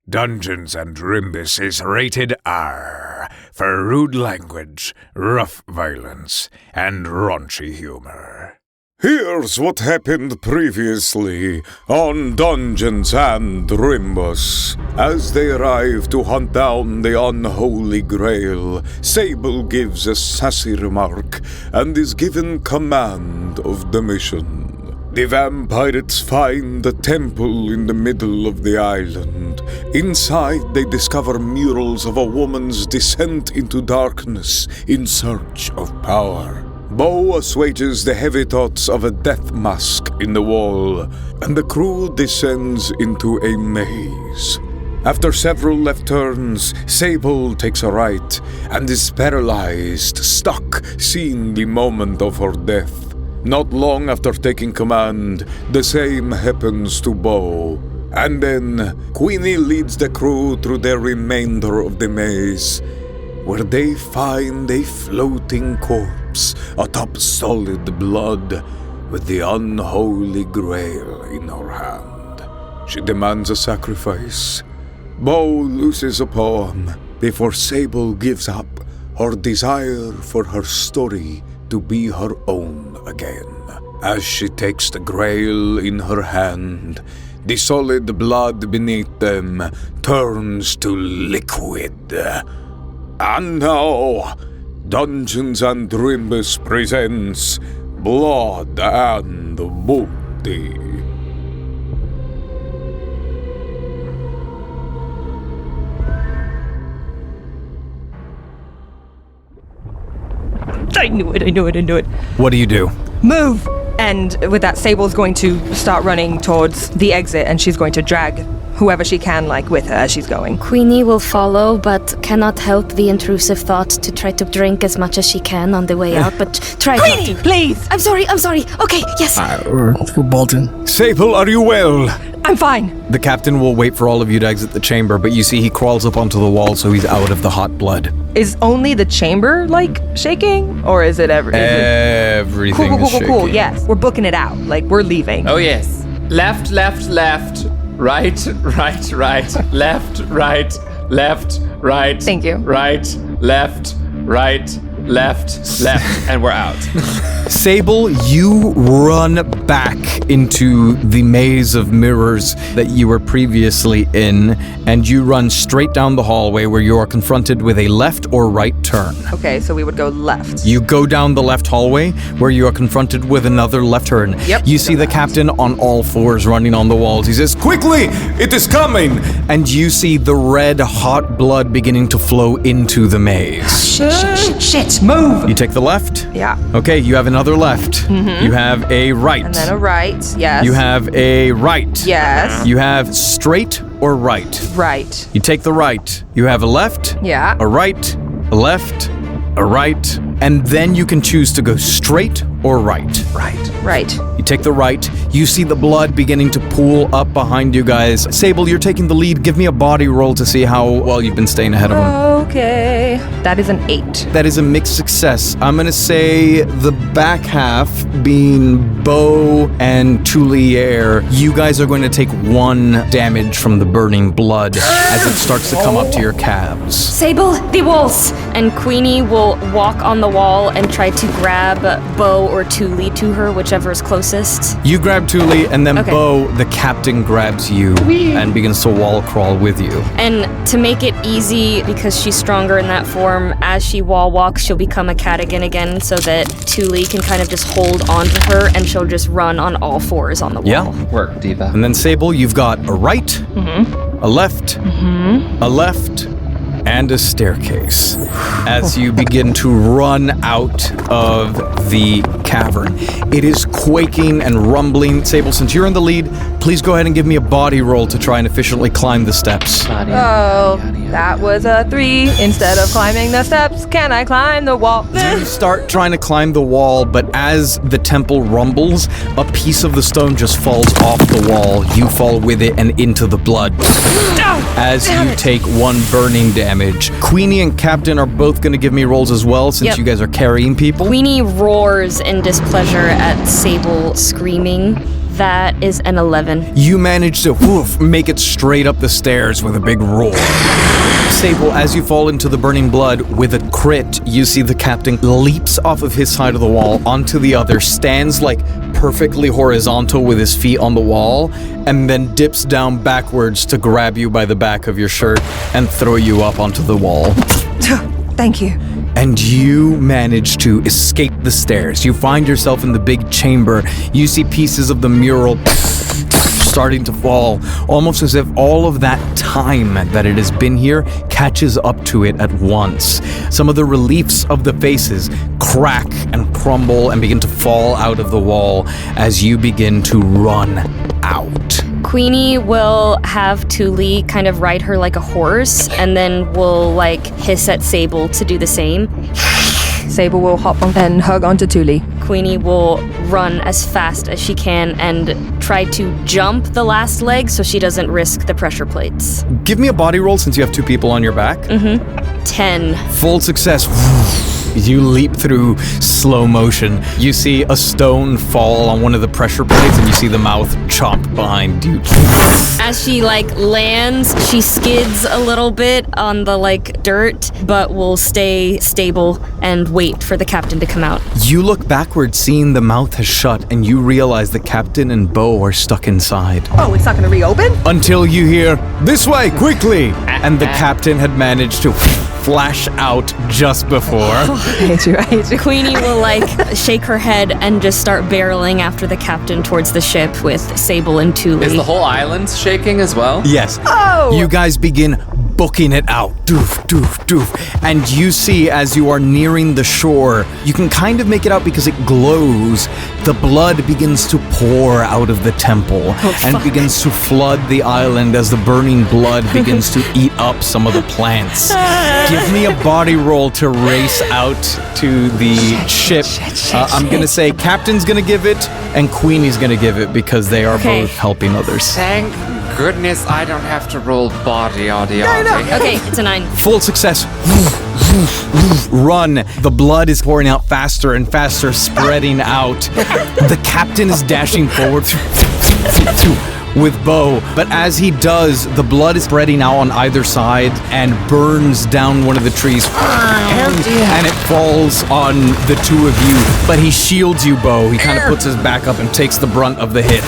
Dungeons and Drimbus is rated R for rude language, rough violence, and raunchy humor. Here's what happened previously on Dungeons and Drimbus. As they arrive to hunt down the Unholy Grail, Sable gives a sassy remark and is given command of the mission. The Vampirates find a temple in the middle of the island. Inside, they discover murals of a woman's descent into darkness in search of power. Beau assuages the heavy thoughts of a death mask in the wall, and the crew descends into a maze. After several left turns, Sable takes a right and is paralyzed, stuck, seeing the moment of her death. Not long after taking command, the same happens to Beau. And then, Queenie leads the crew through the remainder of the maze, where they find a floating corpse atop solid blood with the Unholy Grail in her hand. She demands a sacrifice. Beau loses a poem before Sable gives up her desire for her story to be her own again. As she takes the Grail in her hand, the solid blood beneath them turns to liquid. And now, Dungeons and Drimbus presents Blood and Booty. I knew it. What do you do? Move! And with that, Sable's going to start running towards the exit, and she's going to drag whoever she can, with her as she's going. Queenie will follow, but cannot help the intrusive thought to try to drink as much as she can on the way out, but try Queenie, not to. please! I'm sorry. Okay, yes. We're bolting. Sable, are you well? I'm fine. The captain will wait for all of you to exit the chamber, but you see he crawls up onto the wall so he's out of the hot blood. Is only the chamber, shaking? Or is it Everything is shaking. Cool. Yes, we're booking it out. We're leaving. Oh, yes. Left. Right. Left. Thank you. Right. Left. And we're out. Sable, you run back into the maze of mirrors that you were previously in, and you run straight down the hallway where you are confronted with a left or right turn. Okay, so we would go left. You go down the left hallway where you are confronted with another left turn. Yep. You see the captain on all fours running on the walls. He says, "Quickly! It is coming!" And you see the red hot blood beginning to flow into the maze. Shit, move! You take the left? Yeah. Okay, you have another left. Mm-hmm. You have a right. And then a right, yes. You have a right. Yes. You have straight or right. Right. You take the right. You have a left. Yeah. A right, a left, a right, and then you can choose to go straight or right. Right. You take the right. You see the blood beginning to pool up behind you guys. Sable, you're taking the lead. Give me a body roll to see how well you've been staying ahead of him. Okay. That is an 8. That is a mixed success. I'm going to say the back half being Beau and Tuliere. You guys are going to take 1 damage from the burning blood as it starts to come up to your calves. Sable, the walls! And Queenie will walk on the wall and try to grab Beau or Tuli to her, whichever is closest. You grab Tuli, and then Okay. Beau, the captain, grabs you and begins to wall crawl with you. And to make it easy, because she's stronger in that form, as she wall walks, she'll become a Cadigan again so that Tuli can kind of just hold onto her and she'll just run on all fours on the wall. Yeah. Work, Diva. And then Sable, you've got a right, a left, a left, and a staircase as you begin to run out of the cavern. It is quaking and rumbling. Sable, since you're in the lead, please go ahead and give me a body roll to try and efficiently climb the steps. Oh, that was a 3. Instead of climbing the steps, can I climb the wall? You start trying to climb the wall, but as the temple rumbles, a piece of the stone just falls off the wall. You fall with it and into the blood. As you take 1 burning damage. Queenie and Captain are both going to give me rolls as well, since you guys are carrying people. Queenie roars in displeasure at Sable screaming. That is an 11. You manage to make it straight up the stairs with a big roar. Sable, as you fall into the burning blood with a crit, you see the captain leaps off of his side of the wall onto the other, stands like perfectly horizontal with his feet on the wall, and then dips down backwards to grab you by the back of your shirt and throw you up onto the wall. Thank you. And you manage to escape the stairs. You find yourself in the big chamber. You see pieces of the mural starting to fall, almost as if all of that time that it has been here catches up to it at once. Some of the reliefs of the faces crack and crumble and begin to fall out of the wall as you begin to run out. Queenie will have Tuliere kind of ride her like a horse, and then will like hiss at Sable to do the same. Sable will hop on and hug onto Tuliere. Queenie will run as fast as she can and try to jump the last leg so she doesn't risk the pressure plates. Give me a body roll since you have two people on your back. 10. Full success. You leap through slow motion. You see a stone fall on one of the pressure plates and you see the mouth chomp behind you. As she lands, she skids a little bit on the dirt, but will stay stable and wait for the captain to come out. You look backwards, seeing the mouth has shut, and you realize the captain and Beau are stuck inside. Oh, it's not going to reopen? Until you hear, "This way, quickly!" And the captain had managed to flash out just before. I hate you. Queenie will shake her head and just start barreling after the captain towards the ship with Sable and Tuliere. Is the whole island shaking as well? Yes. Oh! You guys begin booking it out. Doof, doof, doof. And you see, as you are nearing the shore, you can kind of make it out because it glows. The blood begins to pour out of the temple and begins to flood the island as the burning blood begins to eat up some of the plants. Give me a body roll to race out to the ship. I'm going to say Captain's going to give it and Queenie's going to give it because they are both helping others. Thank goodness I don't have to roll body. Okay, it's a 9. Full success. Run. The blood is pouring out faster and faster, spreading out. The captain is dashing forward with Beau, but as he does, the blood is spreading out on either side and burns down one of the trees. And it falls on the two of you, but he shields you, Beau. He kind of puts his back up and takes the brunt of the hit.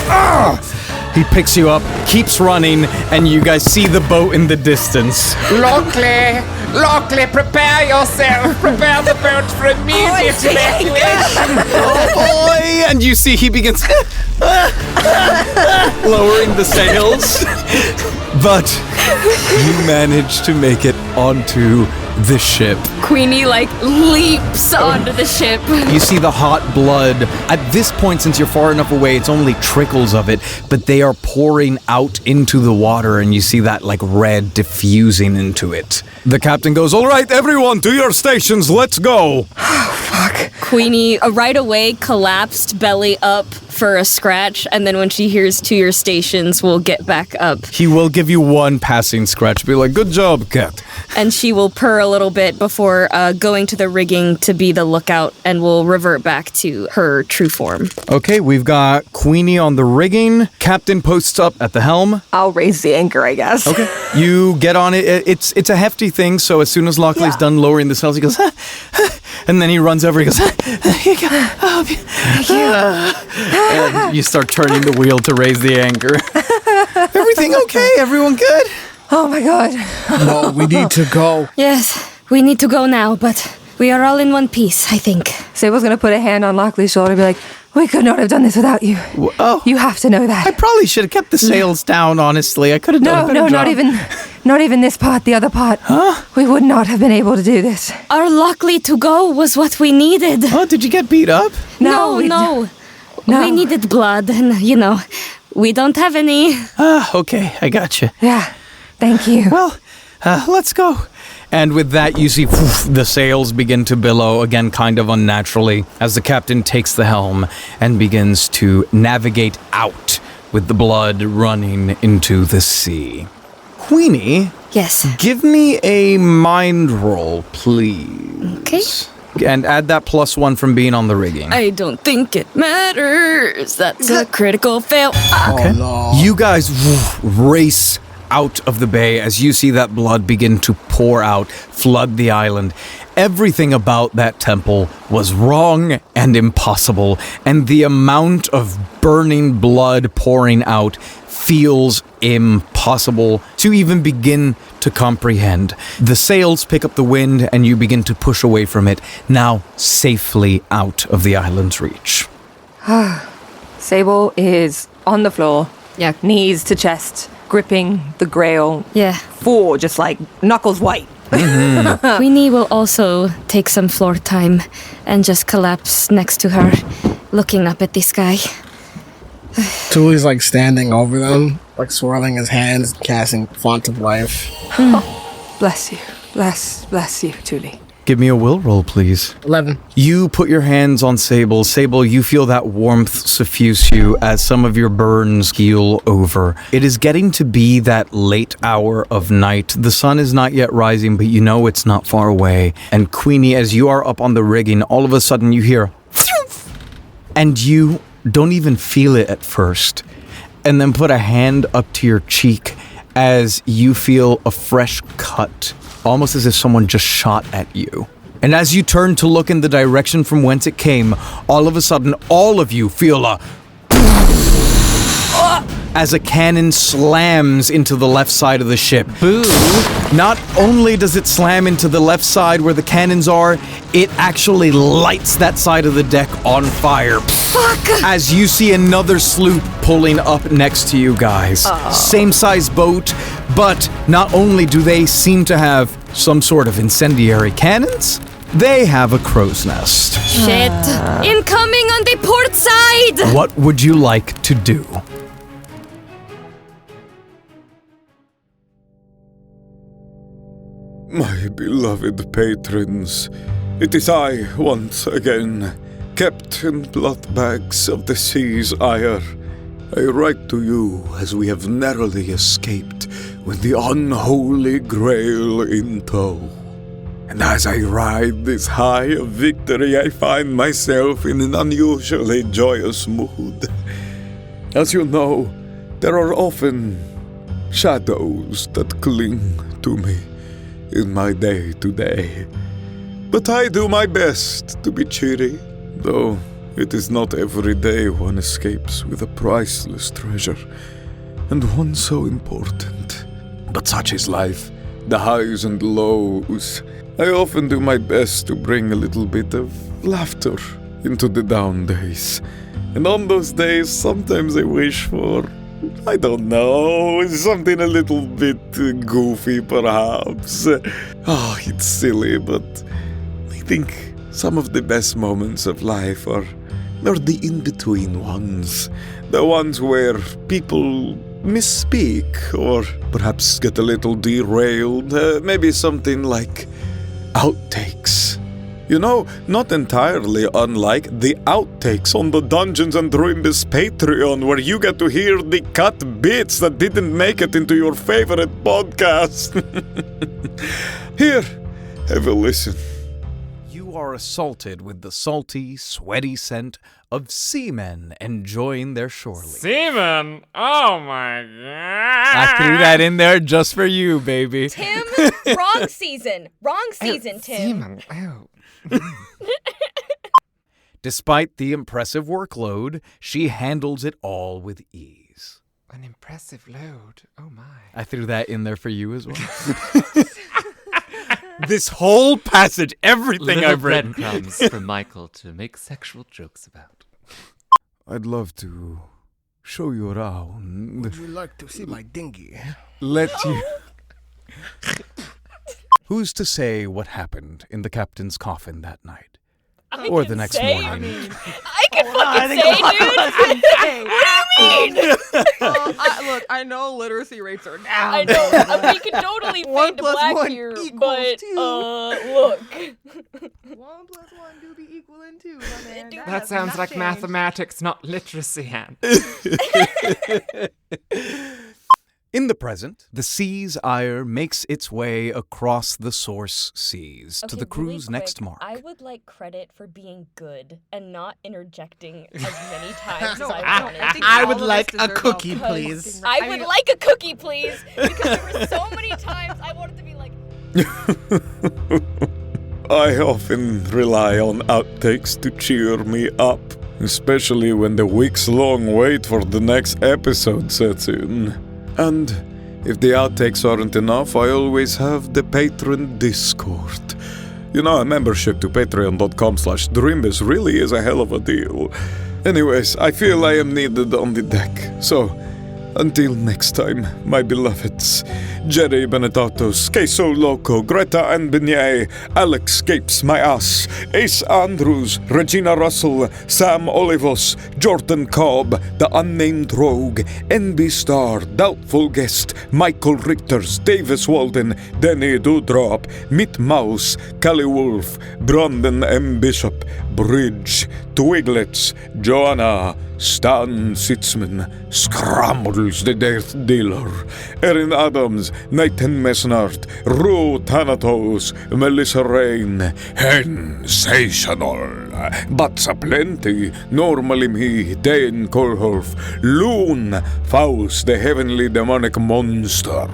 He picks you up, keeps running, and you guys see the boat in the distance. Lockley, prepare yourself. Prepare the boat for immediate evacuation. Oh boy! And you see he begins lowering the sails. But you manage to make it onto the ship. Queenie leaps onto the ship. You see the hot blood. At this point, since you're far enough away, it's only trickles of it, but they are pouring out into the water, and you see that red diffusing into it. The captain goes, "All right, everyone, to your stations, let's go." Queenie right away collapsed belly up for a scratch, and then when she hears "to your stations," will get back up. He will give you one passing scratch, be like, "Good job, cat." And she will purr a little bit before going to the rigging to be the lookout, and will revert back to her true form. Okay, we've got Queenie on the rigging. Captain posts up at the helm. I'll raise the anchor, I guess. Okay. You get on it. It's a hefty thing, so as soon as Lockley's done lowering the sails, he goes, and then he runs over, he goes, "Here you go. Thank you." And you start turning the wheel to raise the anchor. Everything okay? Everyone good? Oh my god. No, we need to go. Yes, we need to go now, but we are all in one piece, I think. Sable's gonna put a hand on Lockley's shoulder and be like, "We could not have done this without you. Oh. You have to know that." I probably should have kept the sails down, honestly. I could have done a better job. not even this part, the other part. Huh? We would not have been able to do this. Our Lockley to go was what we needed. Oh, did you get beat up? No. No. We needed blood, and, we don't have any. Okay, I got you. Yeah, thank you. Well, let's go. And with that, you see the sails begin to billow again, kind of unnaturally, as the captain takes the helm and begins to navigate out with the blood running into the sea. Queenie? Yes. Give me a mind roll, please. Okay. And add that +1 from being on the rigging. I don't think it matters. That's a critical fail. Okay. Oh, no. You guys race out of the bay as you see that blood begin to pour out, flood the island. Everything about that temple was wrong and impossible, and the amount of burning blood pouring out feels impossible to even begin to comprehend. The sails pick up the wind and you begin to push away from it, now safely out of the island's reach. Sable is on the floor, Yeah. knees to chest, gripping the Grail. Yeah. Just like knuckles white. Queenie will also take some floor time and just collapse next to her, looking up at the sky. Tulie's like standing over them, like swirling his hands, casting Font of Life. Bless you. Bless you, Tuli. Give me a will roll, please. 11. You put your hands on Sable. Sable, you feel that warmth suffuse you as some of your burns heal over. It is getting to be that late hour of night. The sun is not yet rising, but you know it's not far away. And Queenie, as you are up on the rigging, all of a sudden you hear and you don't even feel it at first. And then put a hand up to your cheek as you feel a fresh cut, almost as if someone just shot at you. And as you turn to look in the direction from whence it came, all of a sudden, all of you feel a as a cannon slams into the left side of the ship. Boo! Not only does it slam into the left side where the cannons are, it actually lights that side of the deck on fire. Fuck! As you see another sloop pulling up next to you guys. Same size boat, but not only do they seem to have some sort of incendiary cannons, they have a crow's nest. Shit. Incoming on the port side! What would you like to do? My beloved patrons, it is I once again, Captain Bloodbags of the Sea's Ire. I write to you as we have narrowly escaped with the Unholy Grail in tow. And as I ride this high of victory, I find myself in an unusually joyous mood. As you know, there are often shadows that cling to me in my day-to-day. But I do my best to be cheery, though it is not every day one escapes with a priceless treasure, and one so important. But such is life, the highs and lows. I often do my best to bring a little bit of laughter into the down days. And on those days, sometimes I wish for, I don't know, something a little bit goofy perhaps. It's silly, but I think some of the best moments of life are the in-between ones. The ones where people misspeak or perhaps get a little derailed. Maybe something like outtakes. You know, not entirely unlike the outtakes on the Dungeons and Dribbles Patreon, where you get to hear the cut bits that didn't make it into your favorite podcast. Here, have a listen. You are assaulted with the salty, sweaty scent of seamen enjoying their shore leave. Seaman? Oh my god. I threw that in there just for you, baby. Tim, wrong season. Wrong season, Tim. Seaman, oh. Despite the impressive workload, she handles it all with ease. An impressive load. Oh my. I threw that in there for you as well. This whole passage, everything Little I've written. breadcrumbs for Michael to make sexual jokes about. I'd love to show you around. Would you like to see my dinghy? Let you... Who's to say what happened in the captain's coffin that night? Or the next morning? I can fucking say, dude. What do you mean? Look, I know literacy rates are down. I know. We can totally One fade to plus black one here, equals but two. Look. 1 + 1 do be equaling 2, my man. That sounds like mathematics, not literacy, Anne. In the present, the sea's ire makes its way across the source seas to the crew's next mark. I would like credit for being good and not interjecting as many times as I wanted. I would like a cookie, please. I would like a cookie, please, because there were so many times I wanted to be like... I often rely on outtakes to cheer me up, especially when the weeks-long wait for the next episode sets in. And if the outtakes aren't enough, I always have the Patreon Discord. You know, a membership to patreon.com/Dreambus really is a hell of a deal. Anyways, I feel I am needed on the deck, so until next time, my beloveds, Jerry Benetatos, Queso Loco, Greta and Beignet, Alex Capes My Ass, Ace Andrews, Regina Russell, Sam Olivos, Jordan Cobb, The Unnamed Rogue, NB Star, Doubtful Guest, Michael Richters, Davis Walden, Denny Doudrop, Mitt Mouse, Callie Wolf, Brandon M. Bishop, Bridge, Twiglets, Joanna, Stan Sitzman, Scrambles the Death Dealer, Erin Adams, Nathan Mesnard, Rue Thanatos, Melissa Rain, Sensational, Butts Aplenty, Normally Me, Dane Kohlhoff, Loon, Faust the Heavenly Demonic Monster,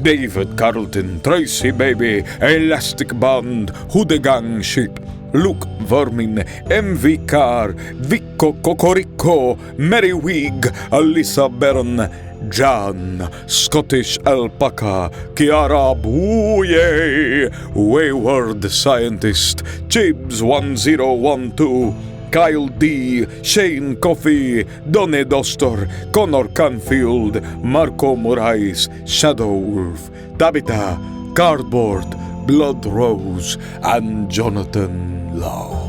David Carlton, Tracy Baby, Elastic Band, Hudegang Ship, Luke Vermin, MV Car, Vicco Cocorico, Mary Wig, Alyssa Baron, John, Scottish Alpaca, Kiara Bouye, Wayward Scientist, Chibs 1012, Kyle D, Shane Coffey, Donny Dostor, Connor Canfield, Marco Moraes, Shadow Wolf, Tabitha, Cardboard, Blood Rose, and Jonathan Love.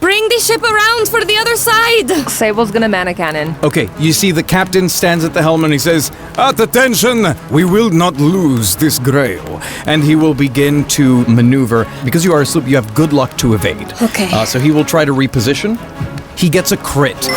Bring the ship around for the other side! Sable's gonna man a cannon. Okay, you see the captain stands at the helm and he says, "At attention! We will not lose this Grail." And he will begin to maneuver. Because you are asleep, you have good luck to evade. Okay. So he will try to reposition. He gets a crit.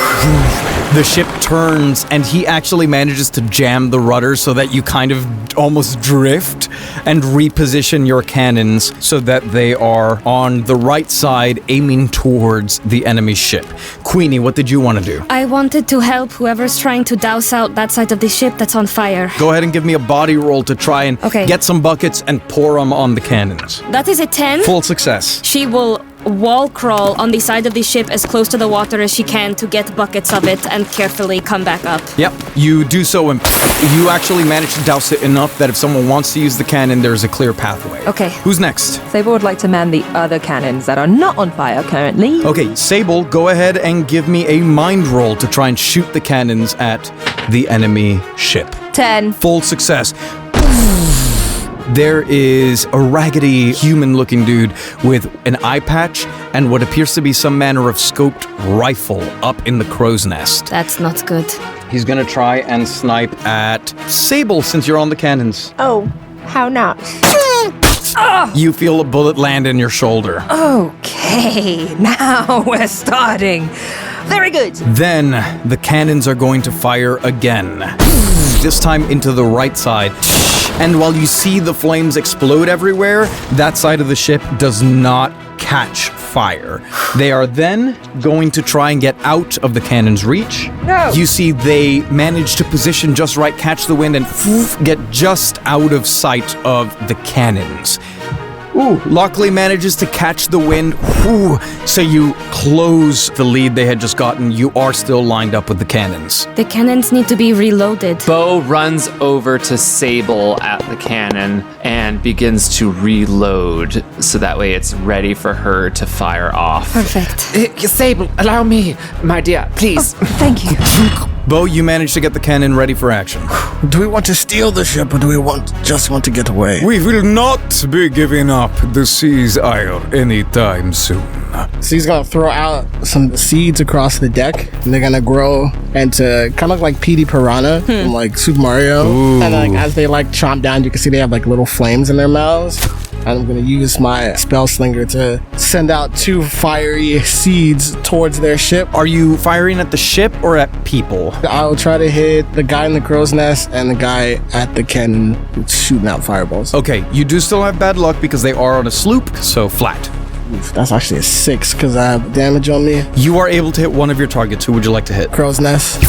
The ship turns, and he actually manages to jam the rudder so that you kind of almost drift and reposition your cannons so that they are on the right side, aiming towards the enemy ship. Queenie, what did you want to do? I wanted to help whoever's trying to douse out that side of the ship that's on fire. Go ahead and give me a body roll to try and get some buckets and pour them on the cannons. That is a 10. Full success. She will wall crawl on the side of the ship as close to the water as she can to get buckets of it and carefully come back up. Yep, you do so, and you actually manage to douse it enough that if someone wants to use the cannon, there's a clear pathway. Okay. Who's next? Sable would like to man the other cannons that are not on fire currently. Okay, Sable, go ahead and give me a mind roll to try and shoot the cannons at the enemy ship. 10. Full success. There is a raggedy human-looking dude with an eye patch and what appears to be some manner of scoped rifle up in the crow's nest. That's not good. He's gonna try and snipe at Sable since you're on the cannons. Oh, how not? You feel a bullet land in your shoulder. Okay, now we're starting. Very good. Then the cannons are going to fire again. This time into the right side. And while you see the flames explode everywhere, that side of the ship does not catch fire. They are then going to try and get out of the cannon's reach. No. You see they manage to position just right, catch the wind, and get just out of sight of the cannons. Ooh, Lockley manages to catch the wind. Ooh, so you close the lead they had just gotten. You are still lined up with the cannons. The cannons need to be reloaded. Beau runs over to Sable at the cannon and begins to reload so that way it's ready for her to fire off. Perfect. Sable, allow me, my dear, please. Thank you. Beau, you managed to get the cannon ready for action. Do we want to steal the ship, or do we just want to get away? We will not be giving up the Seas Isle anytime soon. So he's gonna throw out some seeds across the deck, and they're gonna grow into kind of like Petey Piranha from like Super Mario. Ooh. And like as they like chomp down, you can see they have like little flames in their mouths. And I'm gonna use my spell slinger to send out 2 fiery seeds towards their ship. Are you firing at the ship or at people? I'll try to hit the guy in the crow's nest and the guy at the cannon who's shooting out fireballs. Okay, you do still have bad luck because they are on a sloop, so flat. Oof, that's actually a 6 because I have damage on me. You are able to hit one of your targets. Who would you like to hit? Crow's nest.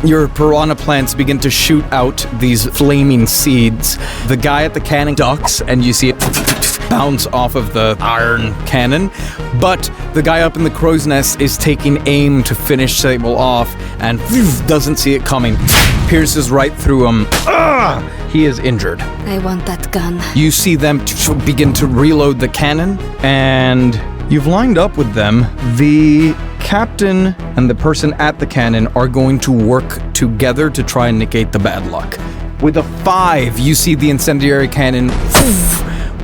Your piranha plants begin to shoot out these flaming seeds. The guy at the cannon ducks, and you see it bounce off of the iron cannon. But the guy up in the crow's nest is taking aim to finish Sable off, and doesn't see it coming. Pierces right through him. He is injured. I want that gun. You see them begin to reload the cannon, and you've lined up with them. The captain and the person at the cannon are going to work together to try and negate the bad luck. With a 5, you see the incendiary cannon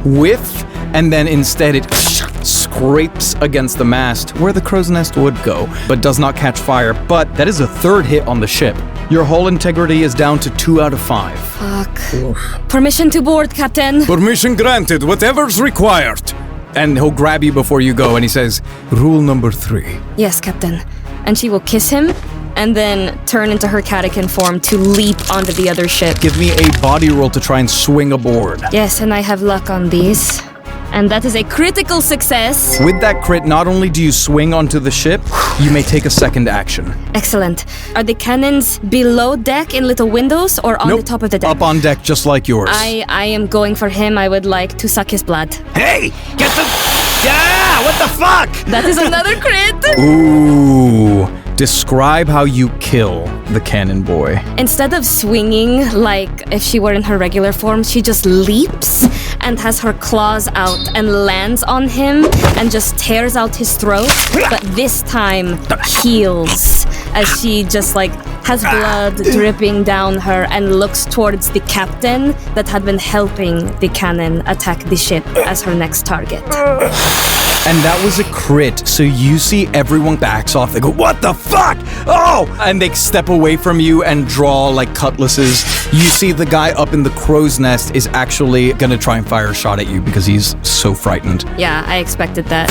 whiff, and then instead it scrapes against the mast where the crow's nest would go, but does not catch fire. But that is a 3rd hit on the ship. Your hull integrity is down to 2 out of 5. Fuck. Oof. Permission to board, Captain. Permission granted, whatever's required. And he'll grab you before you go, and he says, rule number 3. Yes, Captain. And she will kiss him, and then turn into her catechin form to leap onto the other ship. Give me a body roll to try and swing aboard. Yes, and I have luck on these. And that is a critical success. With that crit, not only do you swing onto the ship, you may take a 2nd action. Excellent. Are the cannons below deck in little windows or on the top of the deck? Up on deck, just like yours. I am going for him. I would like to suck his blood. Hey! Get the... Yeah! What the fuck? That is another crit! Ooh. Describe how you kill the cannon boy. Instead of swinging like if she were in her regular form, she just leaps and has her claws out and lands on him and just tears out his throat, but this time heals as she just like has blood dripping down her and looks towards the captain that had been helping the cannon attack the ship as her next target. And that was a crit, so you see everyone backs off. They go, what the fuck? Oh! And they step away from you and draw like cutlasses. You see the guy up in the crow's nest is actually gonna try and fire a shot at you because he's so frightened. Yeah, I expected that.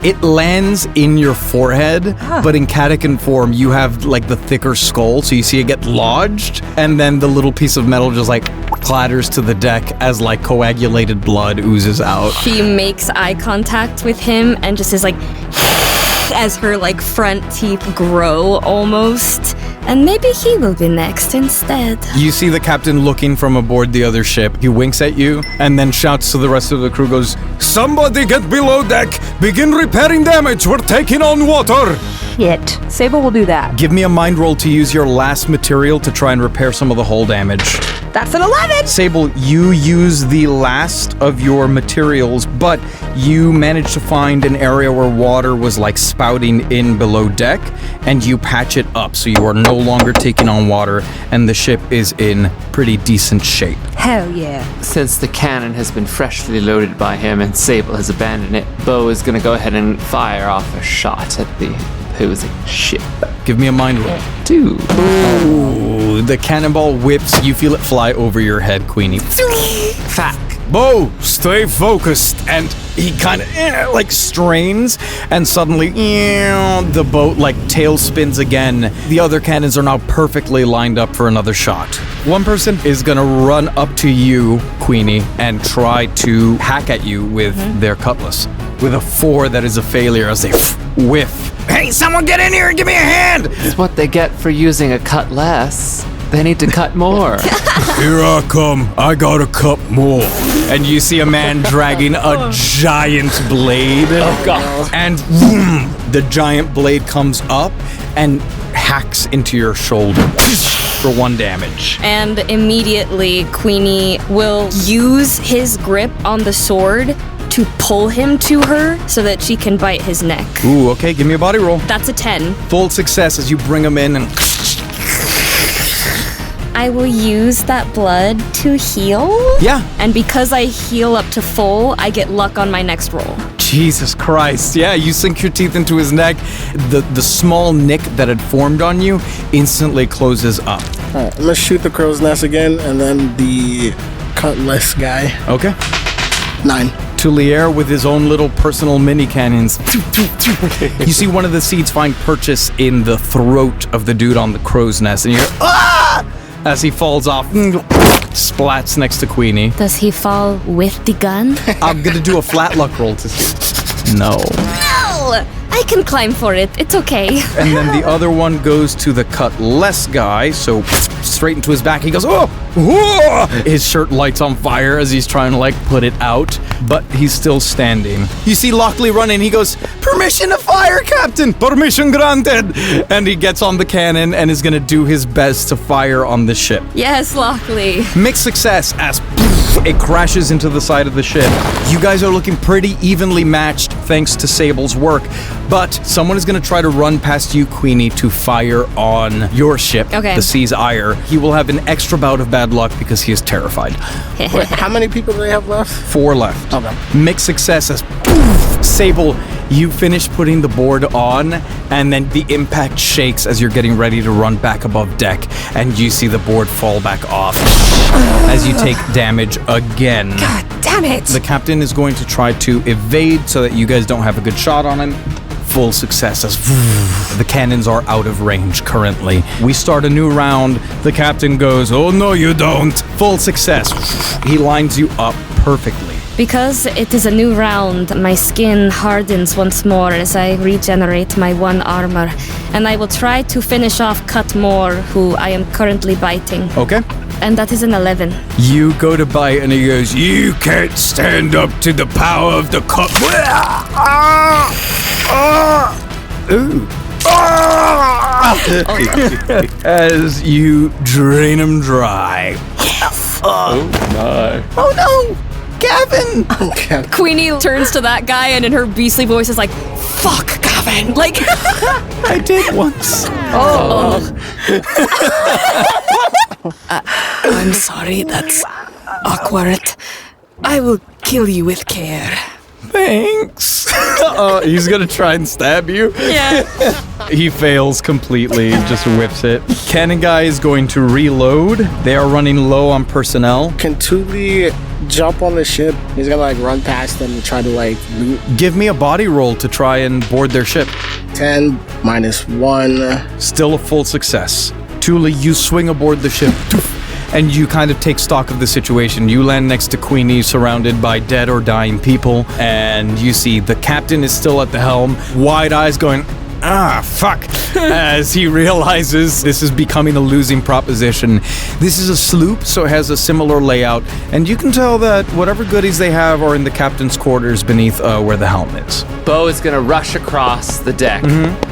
It lands in your forehead, but in catechin form, you have like the thicker skull, so you see it get lodged, and then the little piece of metal just like clatters to the deck as like coagulated blood oozes out. She makes eye contact with him and just is like, as her like front teeth grow almost. And maybe he will be next instead. You see the captain looking from aboard the other ship. He winks at you and then shouts to the rest of the crew, goes, Somebody get below deck! Begin repairing damage! We're taking on water! Shit. Sable will do that. give me a mind roll to use your last material to try and repair some of the hull damage. That's an 11! Sable, you use the last of your materials, but you managed to find an area where water was like spouting in below deck, and you patch it up so you are no longer taking on water, and the ship is in pretty decent shape. Hell yeah. Since the cannon has been freshly loaded by him and Sable has abandoned it, Beau is going to go ahead and fire off a shot at the opposing ship. Give me a mind roll. 2. Ooh, the cannonball whips. You feel it fly over your head, Queenie. Fuck. Beau, stay focused. And he kind of like strains, and suddenly the boat like tail spins again. The other cannons are now perfectly lined up for another shot. One person is gonna run up to you, Queenie, and try to hack at you with their cutlass. With a 4, that is a failure as they whiff. Hey, someone get in here and give me a hand! It's what they get for using a cut less. They need to cut more. Here I come. I gotta cut more. And you see a man dragging a giant blade. Oh, God. And the giant blade comes up and hacks into your shoulder for 1 damage. And immediately Queenie will use his grip on the sword to pull him to her so that she can bite his neck. Ooh, okay, give me a body roll. That's a 10. Full success as you bring him in and... I will use that blood to heal. Yeah. And because I heal up to full, I get luck on my next roll. Jesus Christ. Yeah, you sink your teeth into his neck. The small nick that had formed on you instantly closes up. Alright, I'm gonna shoot the crow's nest again, and then the cutlass guy. Okay. 9. Tuliere with his own little personal mini cannons. You see one of the seeds find purchase in the throat of the dude on the crow's nest, and you hear, ah! As he falls off, splats next to Queenie. Does he fall with the gun? I'm gonna do a flat luck roll to see. No. No! I can climb for it. It's okay. And then the other one goes to the cutlass guy, so straight into his back. He goes, oh! Whoa! His shirt lights on fire as he's trying to, put it out, but he's still standing. You see Lockley running. He goes, permission to fire, Captain! Permission granted! And he gets on the cannon and is gonna do his best to fire on the ship. Yes, Lockley. Mixed success as it crashes into the side of the ship. You guys are looking pretty evenly matched thanks to Sable's work, but someone is going to try to run past you, Queenie, to fire on your ship, Okay. the Sea's Ire. He will have an extra bout of bad luck because he is terrified. Wait, how many people do they have left? 4 left. Okay. Mixed success as Sable, you finish putting the board on, and then the impact shakes as you're getting ready to run back above deck, and you see the board fall back off as you take damage again. God damn it! The captain is going to try to evade so that you guys don't have a good shot on him. Full success as the cannons are out of range currently. We start a new round. The captain goes, oh no you don't. Full success. He lines you up perfectly. Because it is a new round, my skin hardens once more as I regenerate my 1 armor, and I will try to finish off Cutmore, who I am currently biting. Okay. And that is an 11. You go to bite and he goes, you can't stand up to the power of the cup. Ooh. As you drain him dry. Oh my. Oh no! Gavin! Okay. Queenie turns to that guy and in her beastly voice is like, fuck, Gavin! Like, I did once. I'm sorry, that's awkward. I will kill you with care. Thanks. He's gonna try and stab you. yeah. He fails completely, just whips it. Cannon guy is going to reload. They are running low on personnel. Can Tuli jump on the ship? He's gonna run past them and try to loot. Give me a body roll to try and board their ship. 10 minus 1. Still a full success. Tuli, you swing aboard the ship. And you kind of take stock of the situation. You land next to Queenie, surrounded by dead or dying people, and you see the captain is still at the helm, wide eyes going, ah, fuck, as he realizes this is becoming a losing proposition. This is a sloop, so it has a similar layout, and you can tell that whatever goodies they have are in the captain's quarters beneath where the helm is. Beau is gonna rush across the deck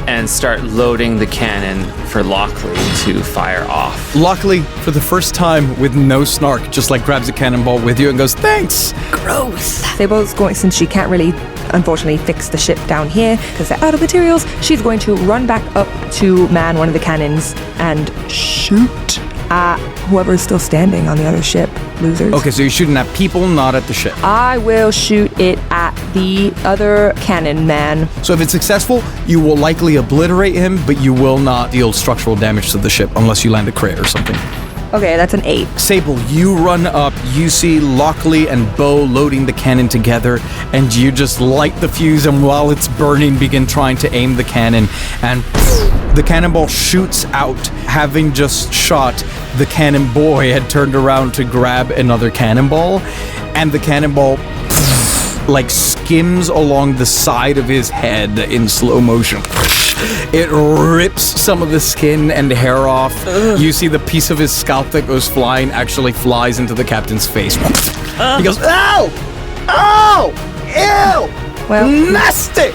and start loading the cannon for Lockley to fire off. Luckily, for the first time, with no snark, just grabs a cannonball with you and goes, thanks! Gross. Sable's going, since she can't really, unfortunately, fix the ship down here because they're out of materials, she's going to run back up to man one of the cannons and shoot at whoever is still standing on the other ship. Losers. Okay, so you're shooting at people, not at the ship. I will shoot it at the other cannon man. So if it's successful, you will likely obliterate him, but you will not deal structural damage to the ship unless you land a crit or something. Okay, that's an 8. Sable, you run up, you see Lockley and Beau loading the cannon together, and you just light the fuse, and while it's burning, begin trying to aim the cannon, and the cannonball shoots out. Having just shot, the cannon boy had turned around to grab another cannonball, and the cannonball skims along the side of his head in slow motion. It rips some of the skin and hair off. You see the piece of his scalp that goes flying actually flies into the captain's face. He goes, ow! Oh! Ew! Well, nasty!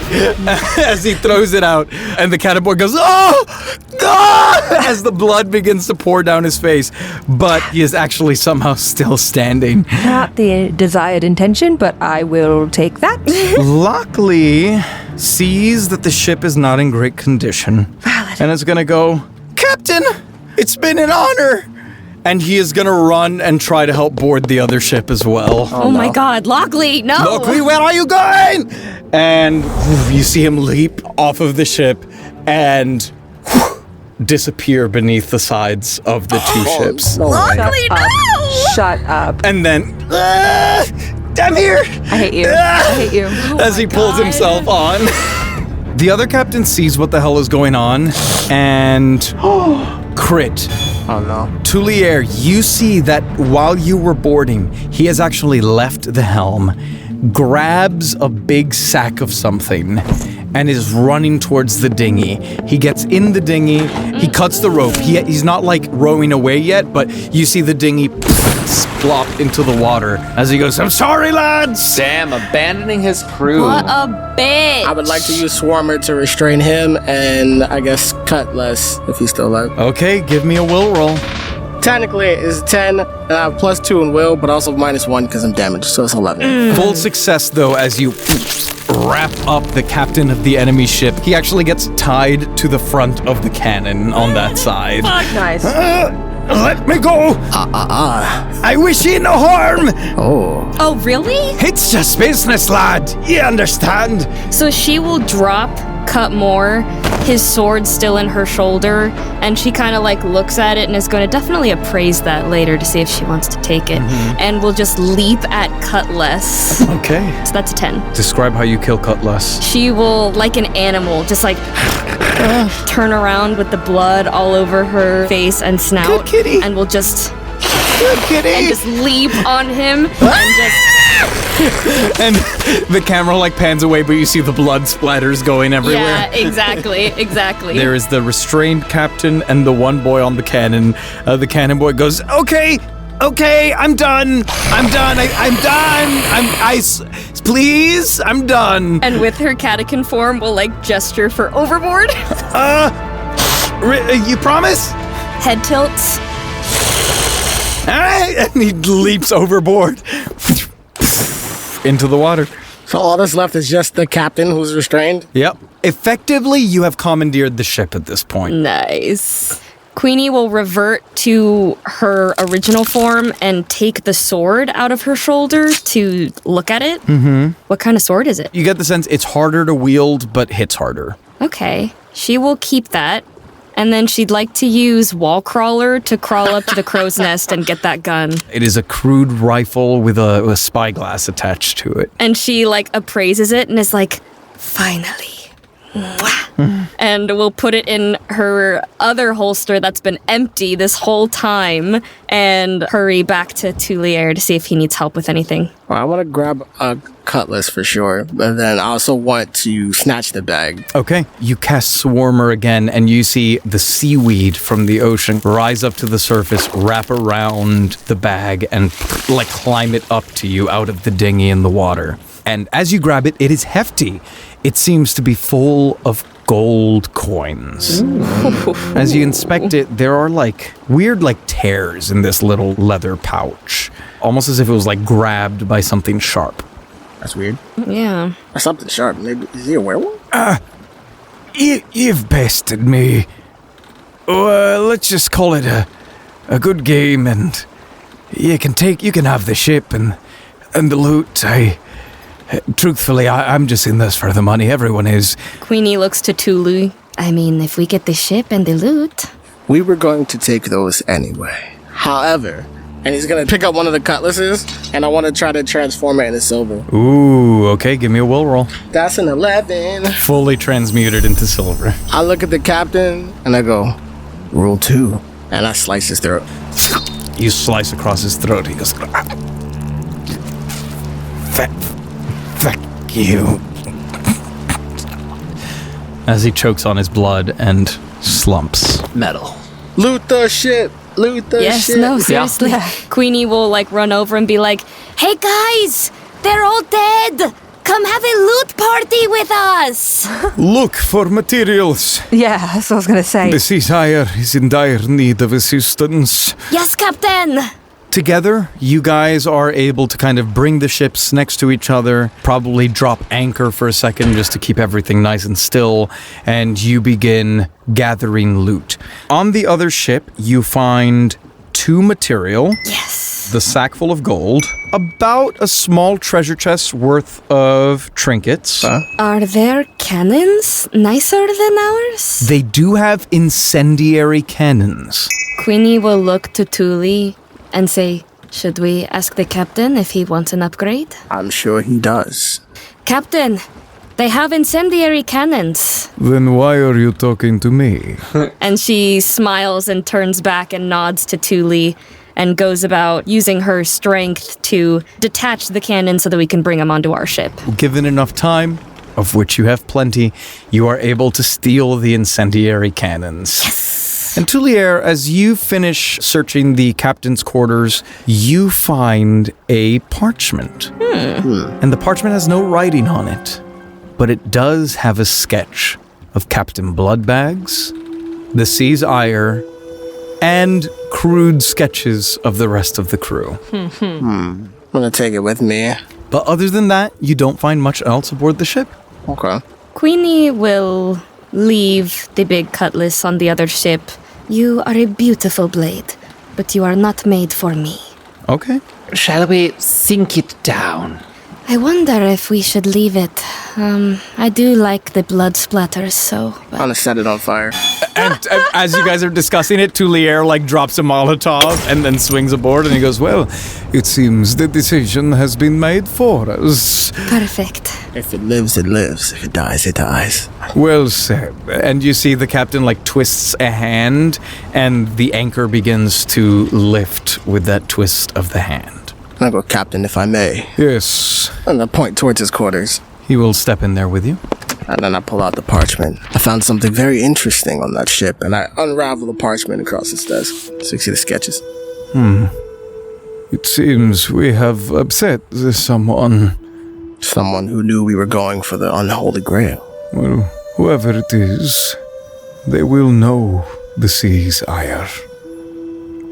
As he throws it out, and the cannonball goes, as the blood begins to pour down his face. But he is actually somehow still standing. not the desired intention, but I will take that. Luckily, sees that the ship is not in great condition. Valid. And it's gonna go, Captain, it's been an honor! And he is gonna run and try to help board the other ship as well. Oh my god, Lockley, no! Lockley, where are you going? And you see him leap off of the ship and disappear beneath the sides of the two ships. No way. Lockley, no! Shut up. And then, I'm here! I hate you. I hate you. As he pulls himself on. The other captain sees what the hell is going on and crit. Oh no. Tuliere, you see that while you were boarding, he has actually left the helm, grabs a big sack of something, and is running towards the dinghy. He gets in the dinghy, he cuts the rope. He's not like rowing away yet, but you see the dinghy splop into the water as he goes, I'm sorry, lads! Damn, abandoning his crew. What a bitch! I would like to use Swarmer to restrain him and I guess Cutlass if he's still alive. Okay, give me a will roll. Technically, it's 10, and I have +2 in will, but also -1 because I'm damaged, so it's 11. Full success, though, as you wrap up the captain of the enemy ship. He actually gets tied to the front of the cannon on that side. Nice. Let me go! I wish you no harm! Oh, really? It's just business, lad. You understand? So she will drop Cutmore, his sword still in her shoulder, and she kind of like looks at it and is going to definitely appraise that later to see if she wants to take it, and will just leap at Cutlass. Okay. So that's a 10. Describe how you kill Cutlass. She will, like an animal, just like turn around with the blood all over her face and snout. Good kitty. And will just Good kitty! and just leap on him and just And the camera like pans away, but you see the blood splatters going everywhere. yeah, exactly. There is the restrained captain and the one boy on the cannon. The cannon boy goes, okay, I'm done. I'm done. Please, I'm done. And with her catechin form will like gesture for overboard. You promise? Head tilts. All right. And he leaps overboard into the water. So all that's left is just the captain who's restrained? Yep. Effectively, you have commandeered the ship at this point. Nice. Queenie will revert to her original form and take the sword out of her shoulder to look at it. Mm-hmm. What kind of sword is it? You get the sense it's harder to wield, but hits harder. Okay. She will keep that. And then she'd like to use Wall Crawler to crawl up to the crow's nest and get that gun. It is a crude rifle with a spyglass attached to it. And she like appraises it and is like, finally. Mwah. And we'll put it in her other holster that's been empty this whole time and hurry back to Tuliere to see if he needs help with anything. Well, I want to grab a Cutlass for sure, but then I also want to snatch the bag. Okay. You cast Swarmer again, and you see the seaweed from the ocean rise up to the surface, wrap around the bag, and like climb it up to you out of the dinghy in the water. And as you grab it, it is hefty. It seems to be full of gold coins. As you inspect it, there are like weird like tears in this little leather pouch. Almost as if it was like grabbed by something sharp. That's weird. Yeah. Or something sharp. Maybe is he a werewolf? You've bested me. Let's just call it a good game, and you can have the ship and the loot. Truthfully, I'm just in this for the money. Everyone is. Queenie looks to Tulu. I mean, if we get the ship and the loot. We were going to take those anyway. However, and he's going to pick up one of the cutlasses, and I want to try to transform it into silver. Ooh, okay, give me a will roll. That's an 11. Fully transmuted into silver. I look at the captain, and I go, Rule 2. And I slice his throat. You slice across his throat. He goes, Fuck you. as he chokes on his blood and slumps. Metal. Loot the ship. Loot the Yes, ship. no, seriously. Yeah. Queenie will like run over and be like, "Hey guys, they're all dead. Come have a loot party with us! Look for materials. Yeah, that's what I was going to say. The Seasire is in dire need of assistance. Yes, Captain! Together, you guys are able to kind of bring the ships next to each other, probably drop anchor for a second just to keep everything nice and still, and you begin gathering loot. On the other ship, you find 2 material. Yes. The sack full of gold, about a small treasure chest worth of trinkets. Are their cannons nicer than ours? They do have incendiary cannons. Queenie will look to Tuli and say, should we ask the captain if he wants an upgrade? I'm sure he does. Captain, they have incendiary cannons. Then why are you talking to me? And she smiles and turns back and nods to Tuli and goes about using her strength to detach the cannon so that we can bring them onto our ship. Given enough time, of which you have plenty, you are able to steal the incendiary cannons. Yes! And Tuliere, as you finish searching the captain's quarters, you find a parchment. And the parchment has no writing on it, but it does have a sketch of Captain Bloodbags, the Sea's Ire, and crude sketches of the rest of the crew. I'm gonna take it with me. But other than that, you don't find much else aboard the ship. Okay. Queenie will leave the big cutlass on the other ship. You are a beautiful blade, but you are not made for me. Okay. Shall we sink it down? I wonder if we should leave it. I do like the blood splatters, so... I'm gonna set it on fire. And as you guys are discussing it, Tuliere drops a Molotov and then swings aboard and he goes, Well, it seems the decision has been made for us. Perfect. If it lives, it lives. If it dies, it dies. Well said. and you see the captain twists a hand and the anchor begins to lift with that twist of the hand. I'll go, Captain, if I may. Yes. And I point towards his quarters. He will step in there with you. And then I pull out the parchment. I found something very interesting on that ship, and I unravel the parchment across its desk. So you see the sketches. It seems we have upset someone. Someone who knew we were going for the Unholy Grail. Well, whoever it is, they will know the Sea's Ire.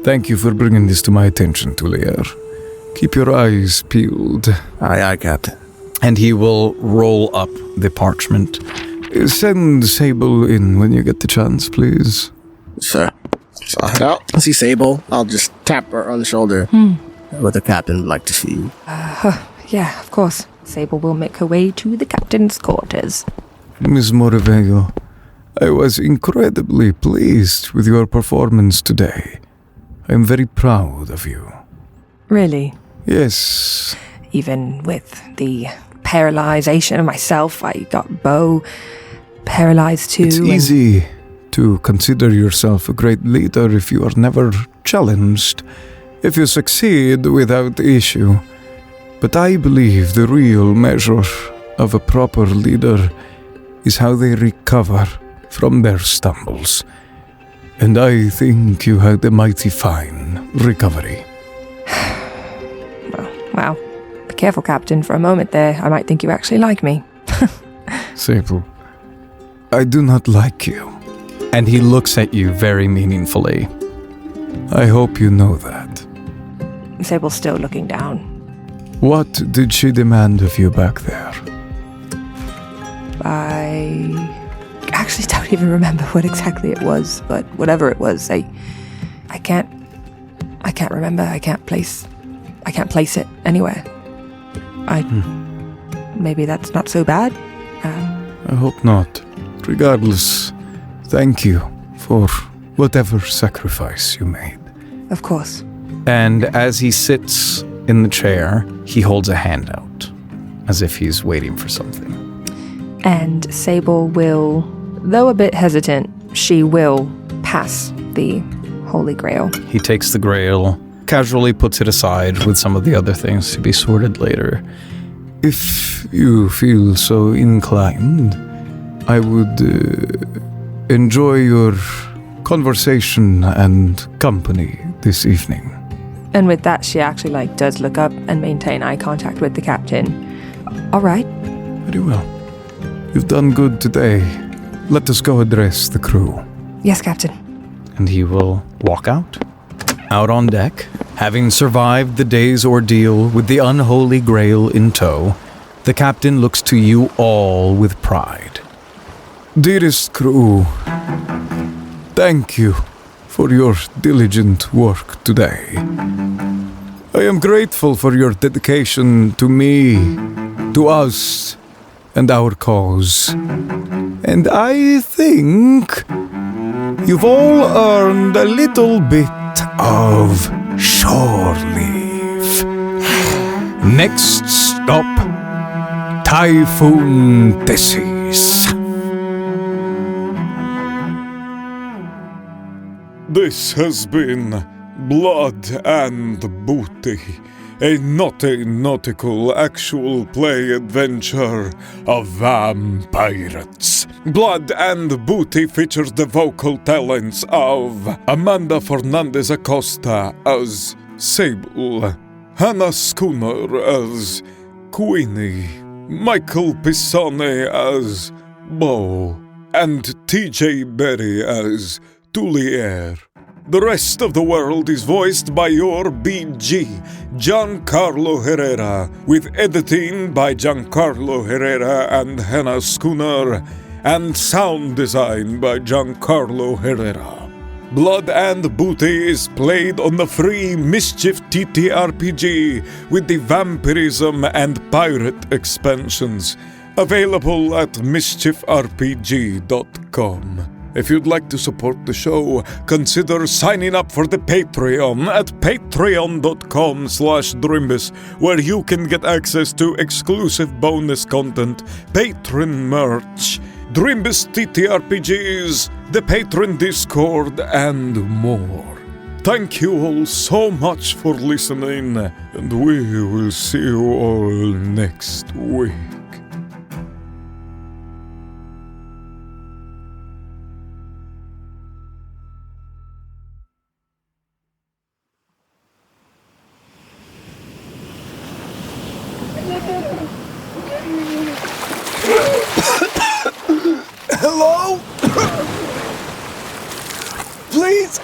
Thank you for bringing this to my attention, Tuliere. Keep your eyes peeled. Aye, aye, Captain. And he will roll up the parchment. Send Sable in when you get the chance, please. Sir. So I head out. I see Sable. I'll just tap her on the shoulder. What the captain would like to see you. Yeah, of course. Sable will make her way to the captain's quarters. Miss Moreveil, I was incredibly pleased with your performance today. I am very proud of you. Really? Yes. Even with the paralyzation of myself, I got Beau paralyzed too. It's easy to consider yourself a great leader if you are never challenged, if you succeed without issue. But I believe the real measure of a proper leader is how they recover from their stumbles. And I think you had a mighty fine recovery. Wow. Be careful, Captain. For a moment there, I might think you actually like me. Sable, I do not like you. And he looks at you very meaningfully. I hope you know that. Sable's still looking down. What did she demand of you back there? I actually don't even remember what exactly it was, but whatever it was, I can't remember. I can't place it anywhere. Maybe that's not so bad. I hope not. Regardless, thank you for whatever sacrifice you made. Of course. And as he sits in the chair, he holds a hand out, as if he's waiting for something. And Sable will, though a bit hesitant, she will pass the Holy Grail. He takes the Grail, casually puts it aside with some of the other things to be sorted later. If you feel so inclined, I would enjoy your conversation and company this evening. And with that, she actually does look up and maintain eye contact with the captain. All right, Very well. You've done good today. Let us go address the crew. Yes, Captain. And he will walk out. Out on deck, having survived the day's ordeal with the unholy Grail in tow, the captain looks to you all with pride. Dearest crew, thank you for your diligent work today. I am grateful for your dedication to me, to us, and our cause. And I think you've all earned a little bit of shore leave. Next stop, Typhoon Theses. This has been Blood and Booty, a nautical actual play adventure of Vampirates. Blood and Booty features the vocal talents of Amanda Fernandez-Acosta as Sable, Hannah Schooner as Queenie, Michael Pisani as Beau, and TJ Berry as Tuliere. The rest of the world is voiced by your BG, Giancarlo Herrera, with editing by Giancarlo Herrera and Hannah Schooner, and sound design by Giancarlo Herrera. Blood and Booty is played on the free Mischief TTRPG with the Vampirism and Pirate expansions, available at mischiefrpg.com. If you'd like to support the show, consider signing up for the Patreon at patreon.com/Drimbus, where you can get access to exclusive bonus content, patron merch, Drimbus TTRPGs, the patron Discord, and more. Thank you all so much for listening, and we will see you all next week. Hello? Please?